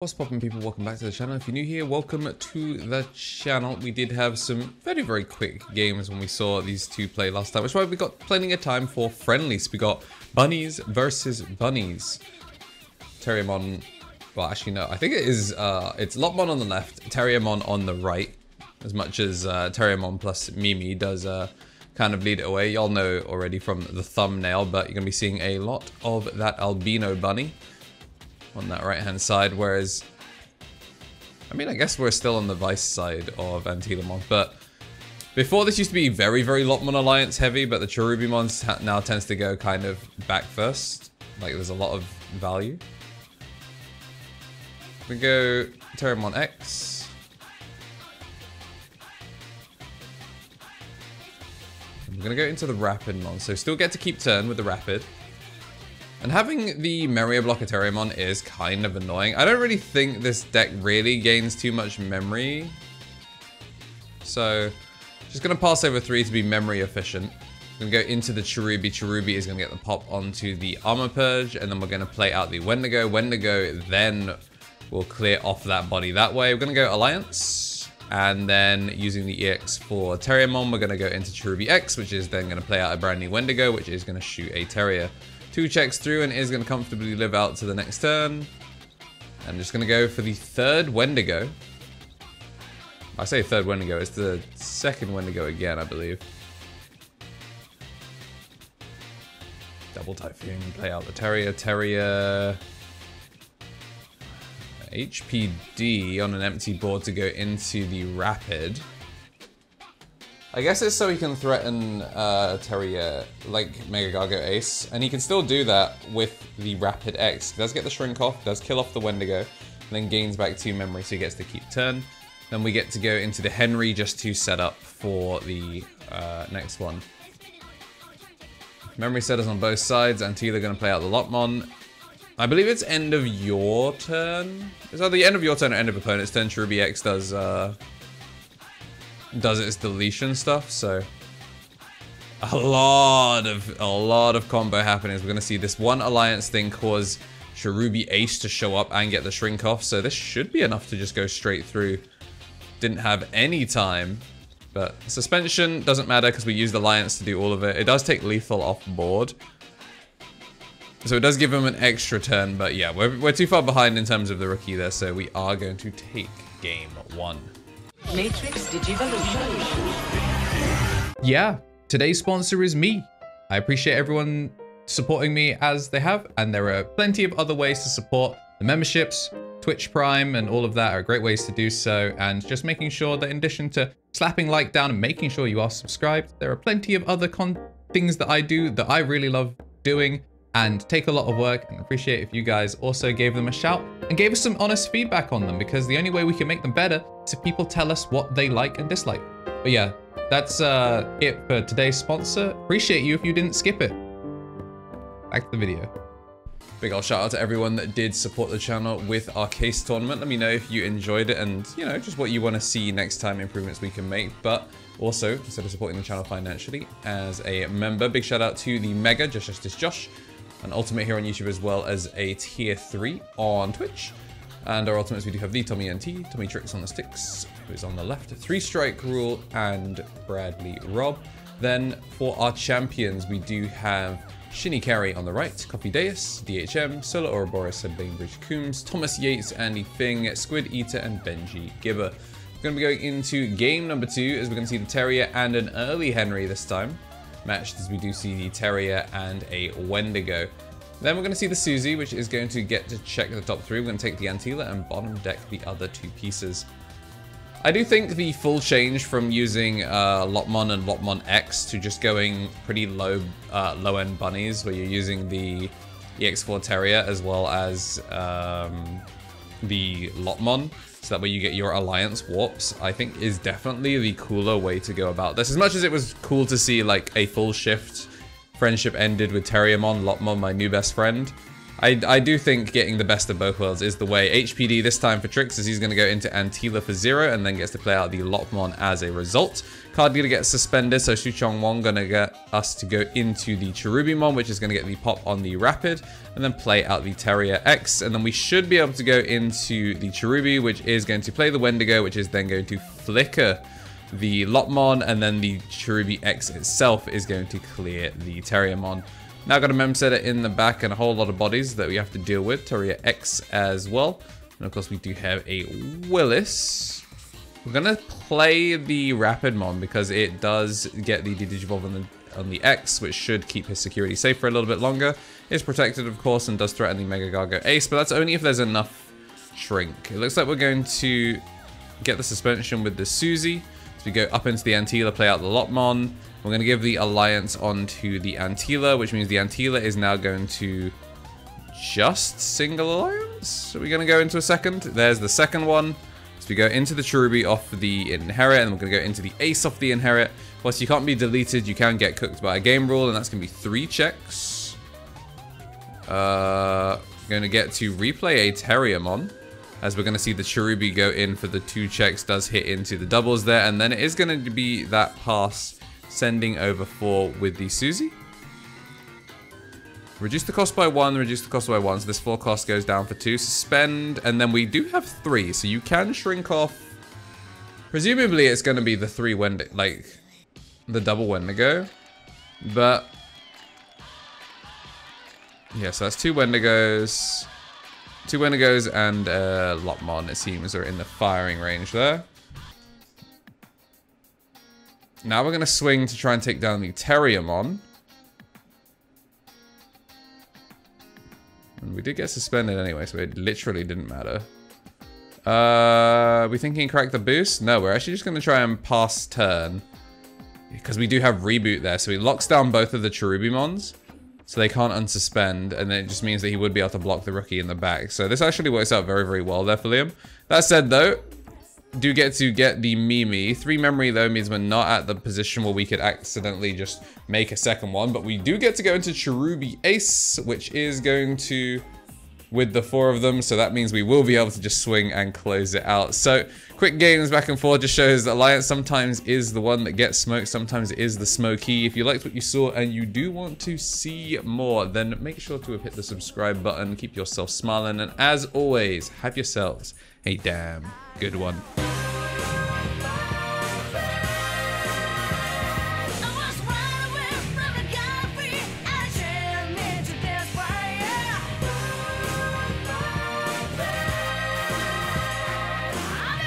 What's poppin', people? Welcome back to the channel. If you're new here, welcome to the channel. We did have some very quick games when we saw these two play last time, which is why we got plenty of time for friendlies. We got bunnies versus bunnies. Terriermon, well actually no, I think it is, it's Lopmon on the left, Terriermon on the right. As much as Terriermon plus Mimi does kind of lead it away. Y'all know already from the thumbnail, but you're going to be seeing a lot of that albino bunny on that right hand side, whereas I mean, I guess we're still on the Vice side of KnTElixar, but before this used to be very Lopmon Alliance heavy, but the Cherubimon now tends to go kind of back first. Like there's a lot of value. We go Terriermon X. I'm gonna go into the Rapidmon, so still get to keep turn with the Rapid. And having the Memory block of Terriermon is kind of annoying. I don't really think this deck really gains too much memory. So, just going to pass over 3 to be memory efficient. I'm going to go into the Cherubi. Cherubi is going to get the pop onto the Armour Purge. And then we're going to play out the Wendigo. Wendigo then will clear off that body that way. We're going to go Alliance. And then using the EX for Terriermon, we're going to go into Cherubi X, which is then going to play out a brand new Wendigo, which is going to shoot a Terrier. 2 checks through and is going to comfortably live out to the next turn. I'm just going to go for the third Wendigo. I say third Wendigo, it's the second Wendigo again, I believe. Double Typhoon, play out the Terrier. Terrier. HPD on an empty board to go into the Rapid. I guess it's so he can threaten Terrier like Mega Gargo Ace, and he can still do that with the Rapid X. He does get the shrink off, does kill off the Wendigo, and then gains back 2 memory, so he gets to keep turn. Then we get to go into the Henry just to set up for the next one. Memory setters on both sides, and KnTElixar going to play out the Lopmon. I believe it's end of your turn. It's either the end of your turn or end of opponent's turn. Cherubi X does its deletion stuff, so a lot of combo happenings. We're gonna see this one alliance thing cause Cherubi Ace to show up and get the shrink off, so this should be enough to just go straight through. Didn't have any time, but suspension doesn't matter because we used alliance to do all of it. It does take lethal off board, so it does give him an extra turn, but yeah, we're too far behind in terms of the rookie there, so we are going to take game 1. Matrix Digivolution. Yeah, today's sponsor is me. I appreciate everyone supporting me as they have, and there are plenty of other ways to support. The memberships, Twitch Prime, and all of that are great ways to do so, and just making sure that in addition to slapping like down and making sure you are subscribed, there are plenty of other things that I do that I really love doing and take a lot of work, and appreciate if you guys also gave them a shout and gave us some honest feedback on them, because the only way we can make them better is if people tell us what they like and dislike. But yeah, that's it for today's sponsor. Appreciate you if you didn't skip it. Back to the video. Big ol' shout out to everyone that did support the channel with our case tournament. Let me know if you enjoyed it and, you know, just what you want to see next time, improvements we can make. But also, instead of supporting the channel financially as a member, big shout out to the Mega, Justice Josh, an Ultimate here on YouTube, as well as a Tier 3 on Twitch. And our Ultimates, we do have the Tommy NT, Tommy Tricks on the Sticks, who is on the left, 3 Strike Rule, and Bradley Rob. Then for our champions, we do have Shinny Carey on the right, Coffee Deus, DHM, Solar Ouroboros, and Bainbridge Coombs, Thomas Yates, Andy Fing, Squid Eater, and Benji Gibber. We're going to be going into game number 2, as we're going to see the Terrier and an early Henry this time, matched as we do see the Terrier and a Wendigo. Then we're going to see the Susie, which is going to get to check the top 3. We're going to take the KnTElixar and bottom deck the other 2 pieces. I do think the full change from using Lopmon and Lopmon X to just going pretty low-end bunnies, where you're using the EX4 Terrier as well as the Lopmon, so that way you get your alliance warps, I think is definitely the cooler way to go about this. As much as it was cool to see like a full shift, friendship ended with Terriermon, Lopmon, my new best friend, I do think getting the best of both worlds is the way. HPD this time for Tricks, as he's going to go into Antila for 0 and then gets to play out the Lopmon as a result. Card going to get suspended, so Shuchong Wong going to get us to go into the Cherubimon, which is going to get the pop on the Rapid, and then play out the Terrier X, and then we should be able to go into the Cherubi, which is going to play the Wendigo, which is then going to flicker the Lopmon, and then the Cherubi X itself is going to clear the Terriermon. Now got a Memsetter in the back and a whole lot of bodies that we have to deal with. Terrier X as well. And of course we do have a Willis. We're going to play the Rapidmon because it does get the Digivolve on the X, which should keep his security safe for a little bit longer. It's protected, of course, and does threaten the Mega Gargo Ace, but that's only if there's enough shrink. It looks like we're going to get the suspension with the Susie. So we go up into the Antila, play out the Lopmon. We're going to give the Alliance onto the Antila, which means the Antila is now going to just single Alliance. So we're going to go into a second. There's the second one. So we go into the Cherubi off the Inherit, and we're going to go into the Ace off the Inherit. Plus, you can't be deleted. You can get cooked by a game rule, and that's going to be 3 checks. Going to get to replay a Terriermon, as we're going to see the Cherubi go in for the 2 checks, does hit into the doubles there, and then it is going to be that pass sending over 4 with the Susie. Reduce the cost by 1, reduce the cost by 1, so this 4 cost goes down for 2. Suspend, and then we do have 3, so you can shrink off. Presumably it's going to be the 3 Wendigo, like the double Wendigo, but yeah, so that's 2 Wendigos. 2 Wendigos and Lopmon, it seems, are in the firing range there. Now we're going to swing to try and take down the Terriermon. And we did get suspended anyway, so it literally didn't matter. Are we thinking crack the boost? No, we're actually just going to try and pass turn. Because we do have reboot there, so he locks down both of the Cherubimons. So they can't unsuspend, and then it just means that he would be able to block the rookie in the back. So this actually works out very, very well there for Liam. That said, though, do get to get the Mimi. 3 memory, though, means we're not at the position where we could accidentally just make a second one. But we do get to go into Cherubi Ace, which is going to, with the 4 of them. So that means we will be able to just swing and close it out. So quick games back and forth just shows that Alliance sometimes is the one that gets smoked. Sometimes it is the smoky. If you liked what you saw and you do want to see more, then make sure to have hit the subscribe button. Keep yourself smiling. And as always, have yourselves a damn good one.